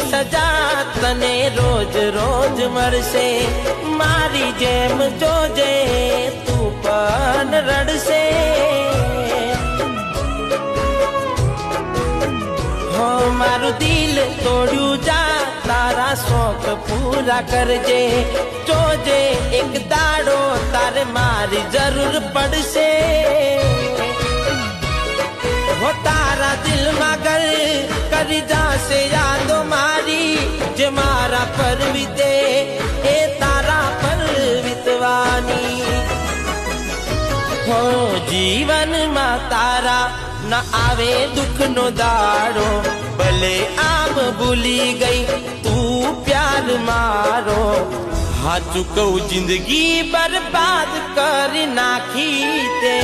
સજા તને રોજ રોજ મળશે, મારી જેમ જોજે તું પણ રડશે। હો મારું દિલ તોડ્યું જા, તારા શોખ પૂરા કરજે, જોજે એક દાડો તારે મારી જરૂર પડશે। हो तारा दिल में घर करी जासे यादो मारी, जे मारा पर विते ए तारा पर वितवानी। हो जीवन में तारा न आवे दुख नो दाड़ो, भले आम भूली गई तू प्यार मारो। हाँ चुकऊ जिंदगी बर्बाद कर नाखी ते।